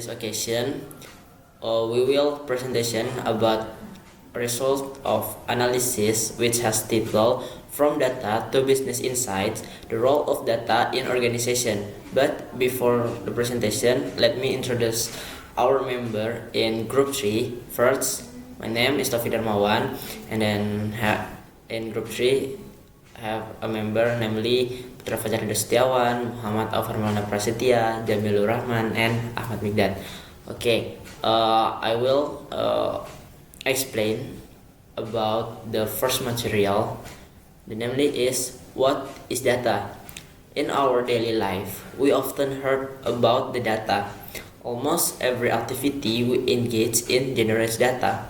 this occasion, we will presentation about result of analysis which has title From Data to Business Insights, the role of data in organization. But before the presentation, let me introduce our member in group 3. First, my name is Taufik Darmawan, and then in group 3 have a member namely Putra Fajar Setiawan, Muhammad Aufar Maulana Prasetya, Jamilur Rahman, and Ahmad Migdad. Okay, I will explain about the first material. The namely is what is data. In our daily life, we often heard about the data. Almost every activity we engage in generates data,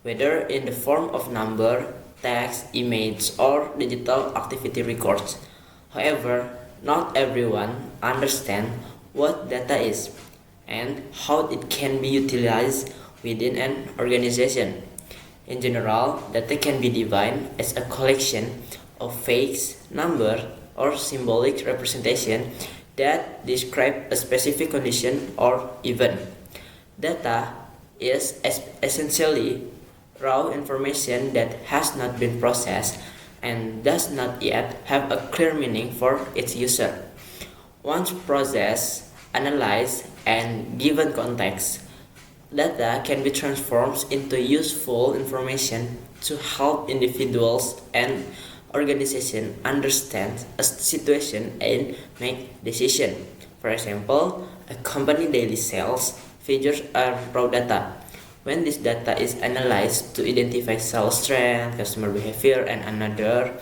whether in the form of number, text, image, or digital activity records. However, not everyone understands what data is and how it can be utilized within an organization. In general, data can be defined as a collection of facts, number, or symbolic representation that describe a specific condition or event. Data is essentially raw information that has not been processed and does not yet have a clear meaning for its user. Once processed, analyzed, and given context, data can be transformed into useful information to help individuals and organizations understand a situation and make decisions. For example, a company daily sales figures are raw data. When this data is analyzed to identify sales trend, customer behavior, and another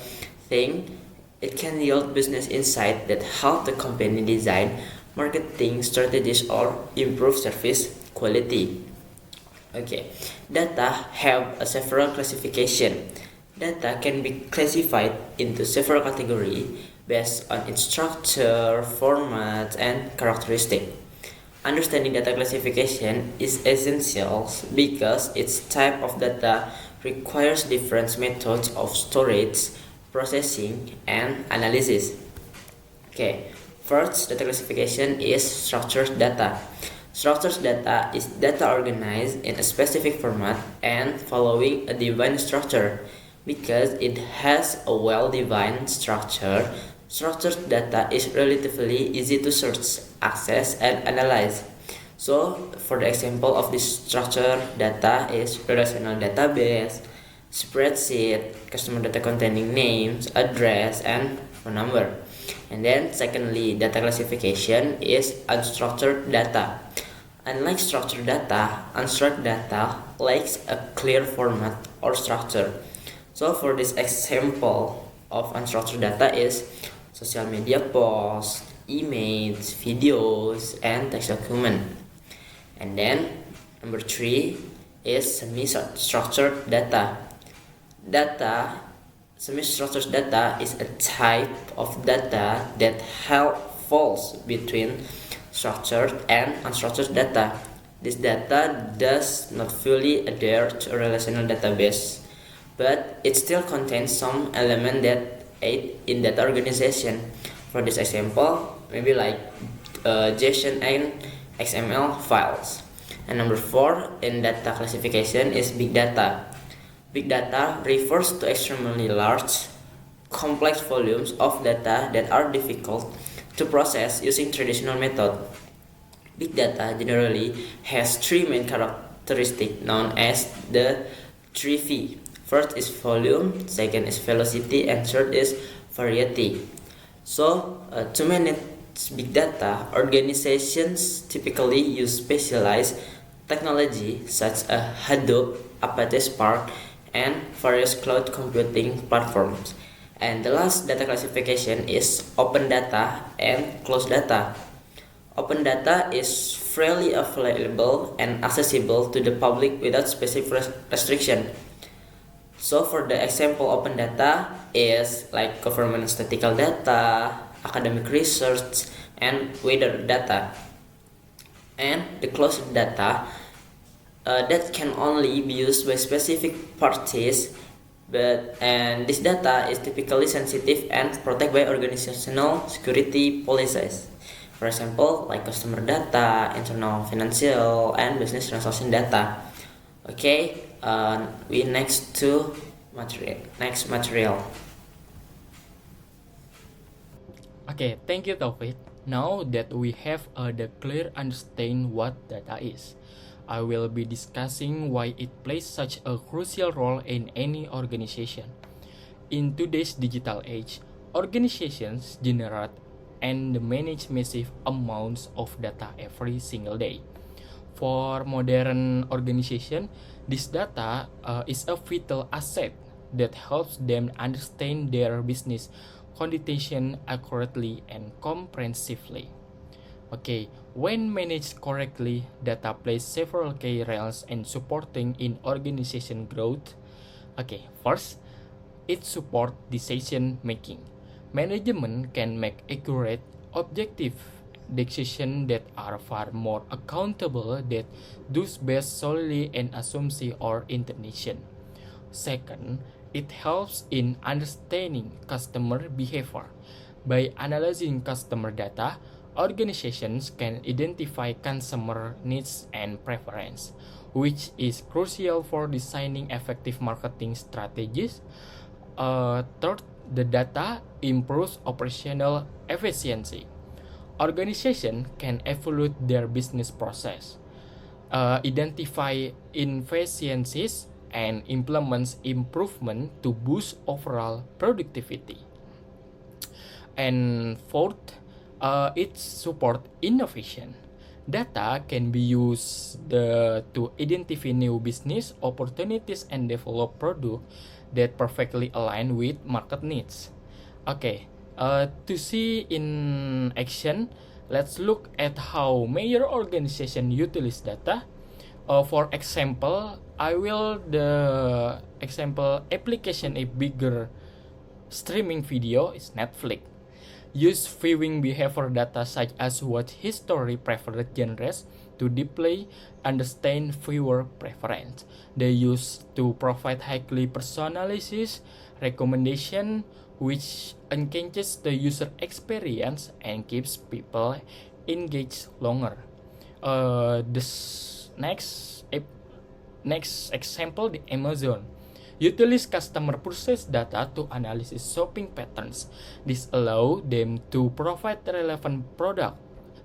thing, it can yield business insight that help the company design marketing strategies or improve service quality. Okay, data have several classification. Data can be classified into several categories based on its structure, format, and characteristic. Understanding data classification is essential because each type of data requires different methods of storage, processing, and analysis. Okay, first data classification is structured data. Structured data is data organized in a specific format and following a defined structure. Because it has a well-defined structure, structured data is relatively easy to search, access, and analyze. So, for the example of this structured data is relational database, spreadsheet, customer data containing names, address, and phone number. And then secondly, data classification is unstructured data. Unlike structured data, unstructured data lacks a clear format or structure. So for this example of unstructured data is social media posts, emails, videos, and text document. And then number 3 is semi-structured data. Semi-structured data is a type of data that falls between structured and unstructured data. This data does not fully adhere to a relational database, but it still contains some element that aid in data organization. For this example, maybe like JSON and XML files. And number 4 in data classification is big data. Big data refers to extremely large, complex volumes of data that are difficult to process using traditional method. Big data generally has 3 main characteristics known as the 3V. First is volume, second is velocity, and third is variety. So, to manage big data, organizations typically use specialized technology such as Hadoop, Apache Spark, and various cloud computing platforms. And the last data classification is open data and closed data. Open data is freely available and accessible to the public without specific restriction. So for the example open data is like government statistical data, academic research, and weather data. And the closed data that can only be used by specific parties, and this data is typically sensitive and protected by organizational security policies. For example, like customer data, internal financial, and business transaction data. Okay, we next to material. Okay, thank you, Taufik. Now that we have the clear understanding what data is, I will be discussing why it plays such a crucial role in any organization. In today's digital age, organizations generate and manage massive amounts of data every single day. For modern organization, this data is a vital asset that helps them understand their business condition accurately and comprehensively. Okay, when managed correctly, data plays several key roles in supporting in organization growth. Okay, first, it supports decision making. Management can make accurate, objective decisions that are far more accountable than those based solely on assumption or intention. Second, it helps in understanding customer behavior. By analyzing customer data, organizations can identify consumer needs and preference, which is crucial for designing effective marketing strategies. Third, the data improves operational efficiency. Organization can evaluate their business process, identify inefficiencies, and implements improvement to boost overall productivity. And fourth, it support innovation. Data can be used to identify new business opportunities and develop product that perfectly align with market needs. Okay, to see in action, let's look at how major organization utilize data. For example, I will the example application a bigger streaming video is Netflix. Use viewing behavior data such as watch history, preferred genres to deeply understand viewer preference. They use to provide highly personalized recommendation which enhances the user experience and keeps people engaged longer. This next example, the Amazon utilize customer purchase data to analyze shopping patterns. This allows them to provide relevant product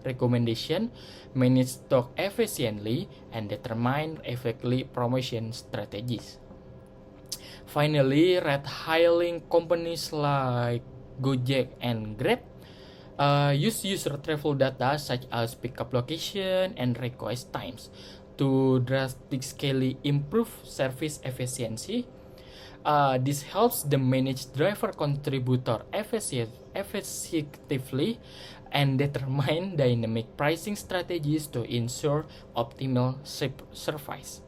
recommendation, manage stock efficiently, and determine effective promotion strategies. Finally, ride-hailing companies like Gojek and Grab use user travel data such as pickup location and request times to drastically improve service efficiency. This helps them manage driver contributor effectively and determine dynamic pricing strategies to ensure optimal service.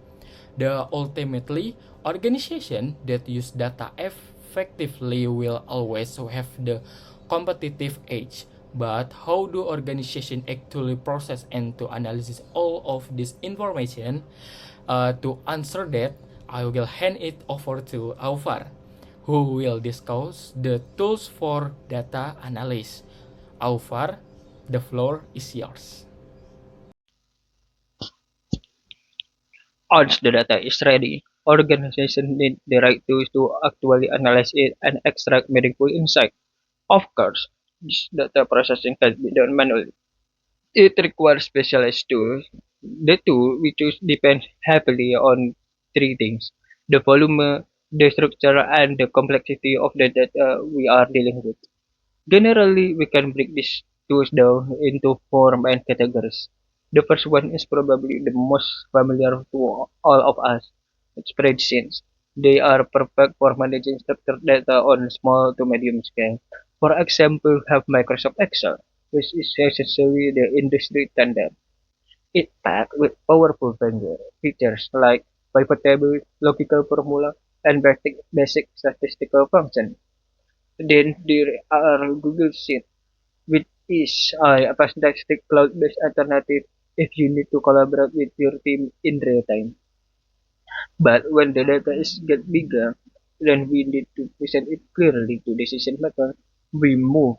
Ultimately, organizations that use data effectively will always have the competitive edge. But how do organizations actually process and to analyze all of this information? To answer that, I will hand it over to Aufar, who will discuss the tools for data analysis. Aufar, the floor is yours. Once the data is ready, organizations need the right tools to actually analyze it and extract meaningful insight. Of course, this data processing can be done manually. It requires specialized tools. The tool we choose depends heavily on three things: the volume, the structure, and the complexity of the data we are dealing with. Generally, we can break these tools down into four main categories. The first one is probably the most familiar to all of us: spreadsheets. They are perfect for managing structured data on small to medium scale. For example, have Microsoft Excel, which is essentially the industry standard. It packed with powerful features like pivot tables, logical formula, and basic statistical functions. Then there are Google Sheets, which is a fantastic cloud-based alternative if you need to collaborate with your team in real time. But when the data is get bigger, then we need to present it clearly to decision makers. We move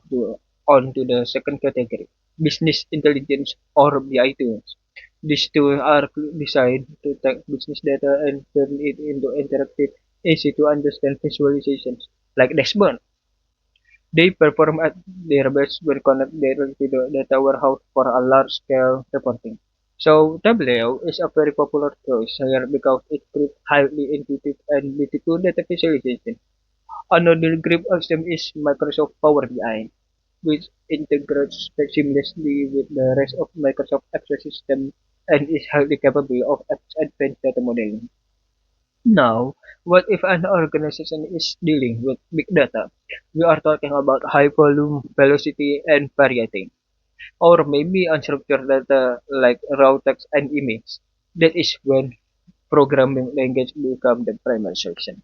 on to the second category. business intelligence or BI tools. These tools are designed to take business data and turn it into interactive, easy to understand visualizations like dashboard. They perform at their best when connected to the data warehouse for a large-scale reporting. So Tableau is a very popular choice here because it creates highly intuitive and beautiful data visualization. Another great option is Microsoft Power BI, which integrates seamlessly with the rest of Microsoft Access system and is highly capable of advanced data modeling. Now, what if an organization is dealing with big data? We are talking about high volume, velocity, and variety. Or maybe unstructured data like raw text and image. That is when programming language become the primary section.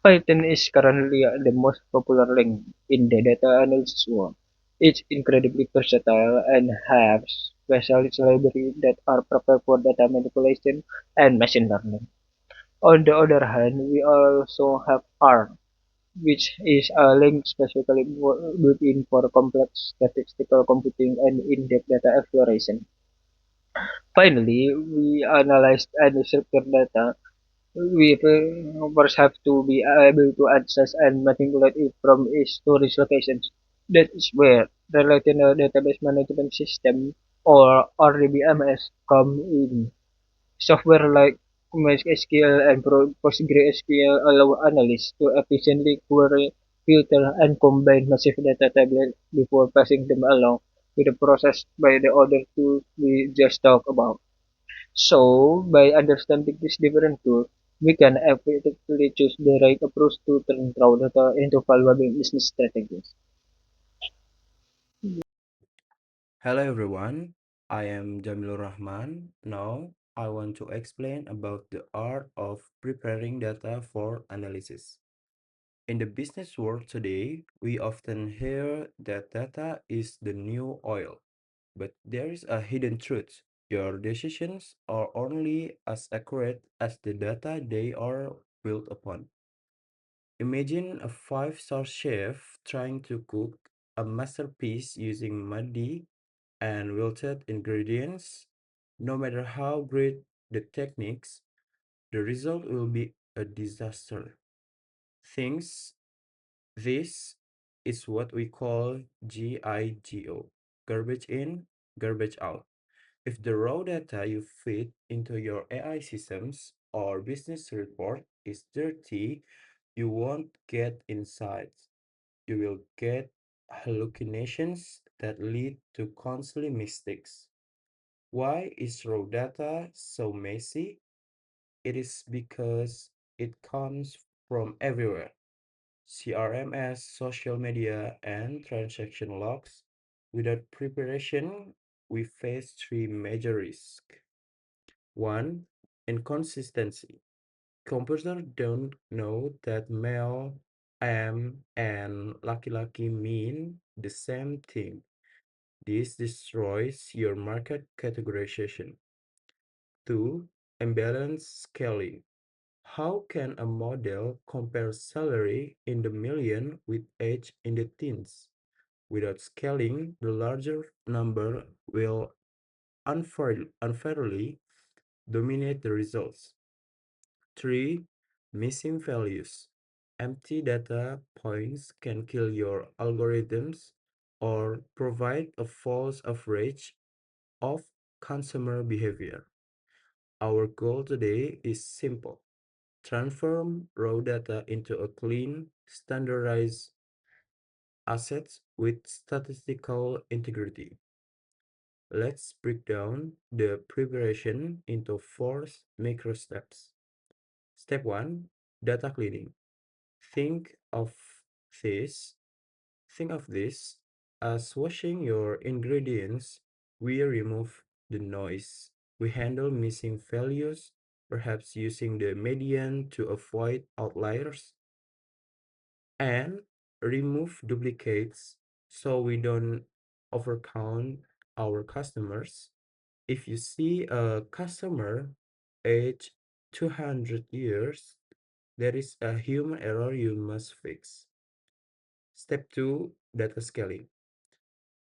Python is currently the most popular language in the data analysis world. It's incredibly versatile and has specialist libraries that are prepared for data manipulation and machine learning. On the other hand, we also have R, which is a language specifically built in for complex statistical computing and in-depth data exploration. Finally, we analyze and structure data. We first have to be able to access and manipulate it from its storage locations. That is where relational database management system or RDBMS come in. Software like MySQL and PostgreSQL allow analysts to efficiently query, filter, and combine massive data tables before passing them along with the process by the other tools we just talked about. So, by understanding these different tools, we can effectively choose the right approach to turn raw data into valuable business strategies. Hello everyone, I am Jamilur Rahman. Now I want to explain about the art of preparing data for analysis. In the business world today, we often hear that data is the new oil, but there is a hidden truth. Your decisions are only as accurate as the data they are built upon. Imagine a five-star chef trying to cook a masterpiece using muddy and wilted ingredients. No matter how great the techniques, the result will be a disaster. Things This is what we call GIGO, garbage in, garbage out. If the raw data you feed into your AI systems or business report is dirty, you won't get insights. You will get hallucinations that lead to costly mistakes. Why is raw data so messy? It is because it comes from everywhere. CRMS, social media, and transaction logs. Without preparation, we face three major risks. One, inconsistency. Computers don't know that male, am, and lucky mean the same thing. This destroys your market categorization. Two, imbalance scaling. How can a model compare salary in the million with age in the teens? Without scaling, the larger number will unfairly dominate the results. Three, missing values. Empty data points can kill your algorithms or provide a false average of consumer behavior. Our goal today is simple. Transform raw data into a clean, standardized assets with statistical integrity. Let's break down the preparation into four micro steps. Step 1, data cleaning. Think of this think of this as washing your ingredients. We remove the noise. We handle missing values, perhaps using the median to avoid outliers, and remove duplicates so we don't overcount our customers. If you see a customer age 200 years, there is a human error you must fix. Step 2, data scaling.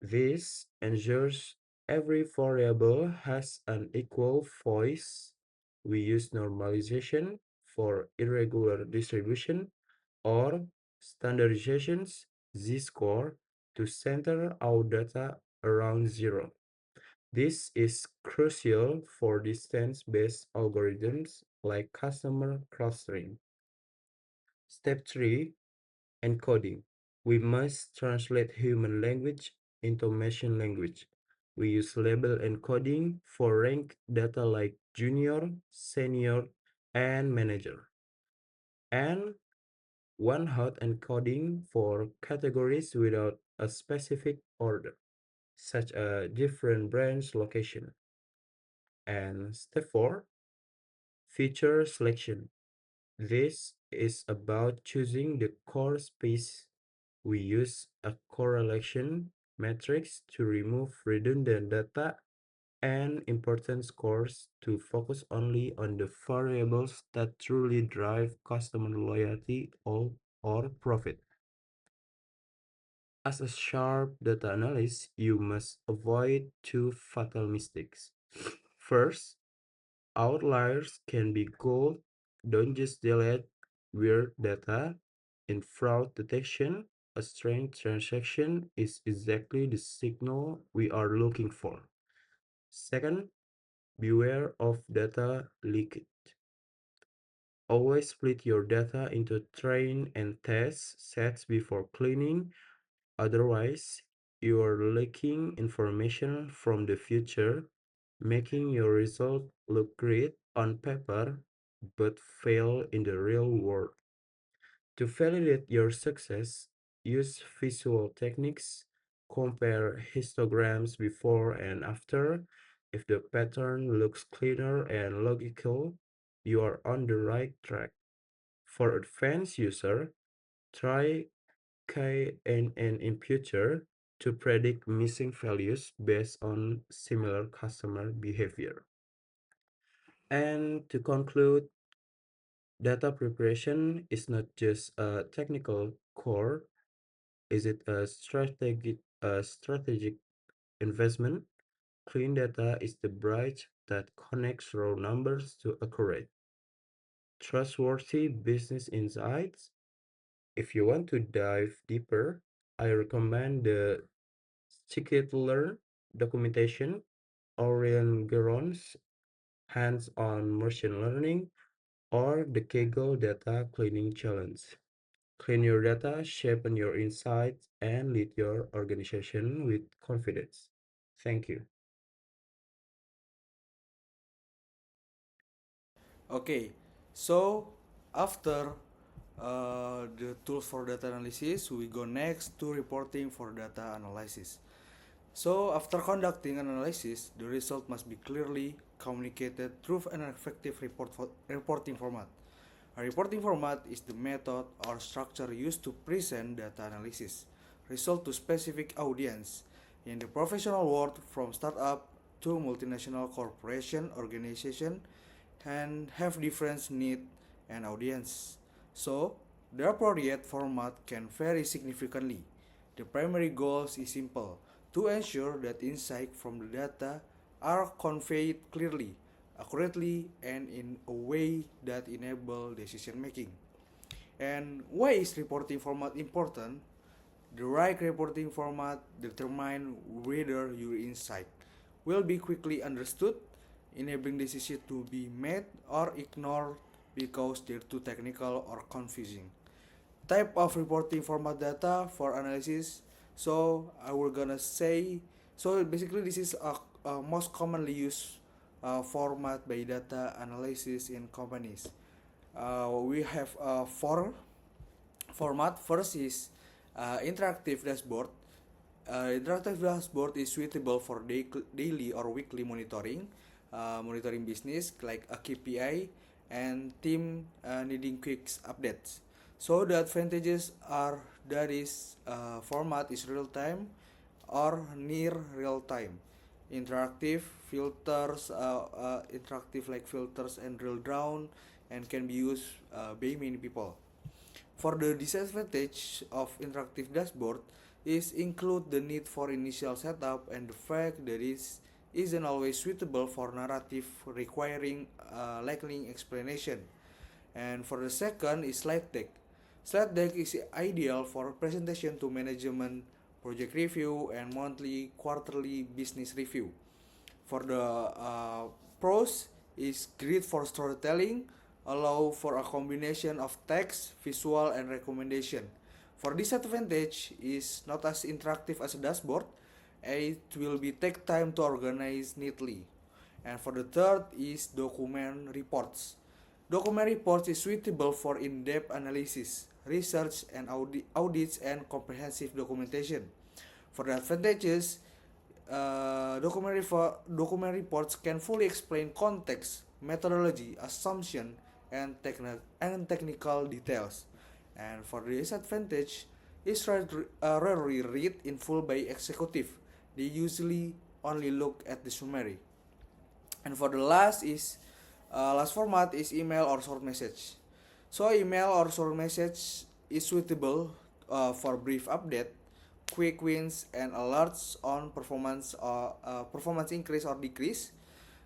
This ensures every variable has an equal voice. We use normalization for irregular distribution or standardizations z-score to center our data around zero. This is crucial for distance-based algorithms like customer clustering. Step 3. Encoding. We must translate human language into machine language. We use label encoding for rank data like junior, senior, and manager, and one-hot encoding for categories without a specific order, such as different branch location. And step 4, feature selection. This is about choosing the core space. We use a correlation matrix to remove redundant data and important scores to focus only on the variables that truly drive customer loyalty or profit. As a sharp data analyst, you must avoid two fatal mistakes. First, outliers can be gold. Don't just delete weird data. In fraud detection, a strange transaction is exactly the signal we are looking for. Second, beware of data leakage. Always split your data into train and test sets before cleaning. Otherwise, you are leaking information from the future, making your result look great on paper but fail in the real world. To validate your success, use visual techniques, compare histograms before and after. If the pattern looks cleaner and logical, you are on the right track. For advanced user, try KNN Imputer to predict missing values based on similar customer behavior. And to conclude, data preparation is not just a technical core, is it a strategic investment? Clean data is the bridge that connects raw numbers to accurate, trustworthy business insights. If you want to dive deeper, I recommend the Scikit-learn documentation, Orion Geron's hands-on machine learning, or the Kaggle Data Cleaning Challenge. Clean your data, sharpen your insights, and lead your organization with confidence. Thank you. Okay, so after the tools for data analysis, we go next to reporting for data analysis. So after conducting an analysis, the result must be clearly communicated through an effective reporting format. A reporting format is the method or structure used to present data analysis result to specific audience in the professional world, from startup to multinational corporation organization, and have different need and audience. So the appropriate format can vary significantly. The primary goal is simple: to ensure that insights from the data are conveyed clearly, accurately, and in a way that enable decision making. And why is reporting format important? The right reporting format determines whether your insight will be quickly understood, enabling decisions to be made, or ignored because they're too technical or confusing. Type of reporting format data for analysis. So I will gonna say, so basically this is a most commonly used format by data analysis in companies. We have four format. First is interactive dashboard. Interactive dashboard is suitable for daily or weekly monitoring, monitoring business like a KPI and team needing quick updates. So the advantages are that is format is real time or near real time. Interactive filters, interactive like filters and drill down, and can be used by many people. For the disadvantage of interactive dashboard, is include the need for initial setup and the fact that it isn't always suitable for narrative requiring lengthy explanation. And for the second is slide deck. Slide deck is ideal for presentation to management, project review, and monthly, quarterly business review. For the pros is great for storytelling, allow for a combination of text, visual, and recommendation. For disadvantage is not as interactive as a dashboard. It will be take time to organize neatly. And for the third is document reports. Document reports is suitable for in-depth analysis, research, and audits and comprehensive documentation. For the advantages, document reports can fully explain context, methodology, assumption, and technical details. And for the disadvantage, is rarely read in full by executive. They usually only look at the summary. And for the last format is email or short message. So email or short message is suitable for brief update, quick wins, and alerts on performance increase or decrease.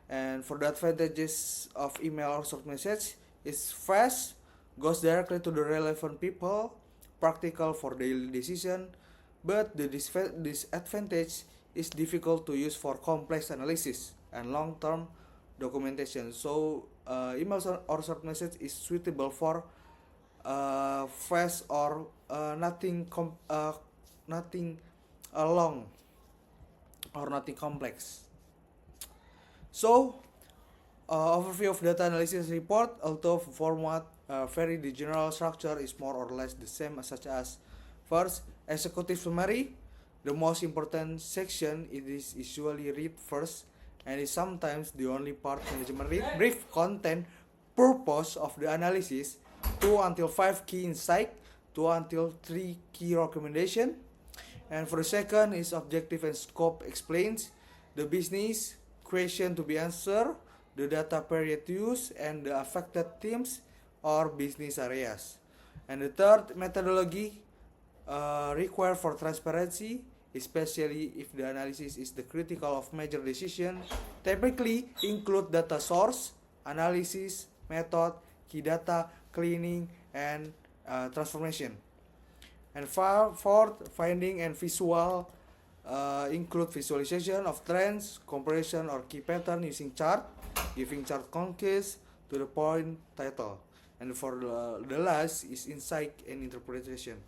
And for the advantages of email or short message is fast, goes directly to the relevant people, practical for daily decision, but the disadvantage is difficult to use for complex analysis and long-term documentation. So email or short message is suitable for fast or nothing long or nothing complex. So overview of data analysis report, although format vary, the general structure is more or less the same, such as first, executive summary. The most important section it is usually read first and is sometimes the only part management read. Brief content, purpose of the analysis, 2 until 5 key insight, 2 until 3 key recommendation. And for the second is objective and scope explains the business question to be answered, the data period used, and the affected teams or business areas. And the third, methodology required for transparency, especially if the analysis is the critical of major decision, typically include data source, analysis, method, key data, cleaning, and transformation. And fourth, finding and visual include visualization of trends, comparison or key pattern using chart, giving chart concise to the point title. And for the last is insight and interpretation.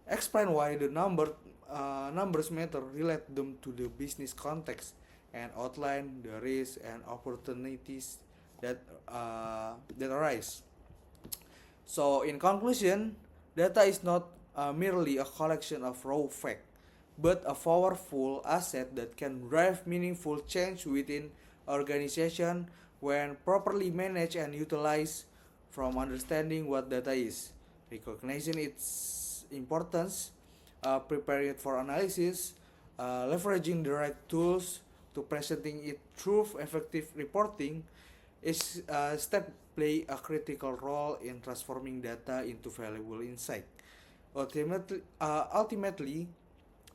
Explain why the numbers matter, relate them to the business context, and outline the risks and opportunities that arise. So in conclusion, data is not merely a collection of raw facts, but a powerful asset that can drive meaningful change within organization when properly managed and utilized. From understanding what data is, recognizing its importance, preparing it for analysis, leveraging the right tools to presenting it through effective reporting, is step play a critical role in transforming data into valuable insight. Ultimately,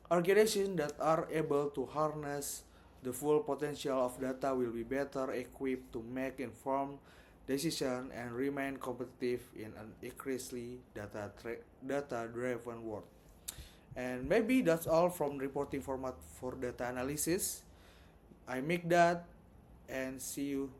organizations that are able to harness the full potential of data will be better equipped to make informed decisions and remain competitive in an increasingly data-driven world. And maybe that's all from reporting format for data analysis. I make that and see you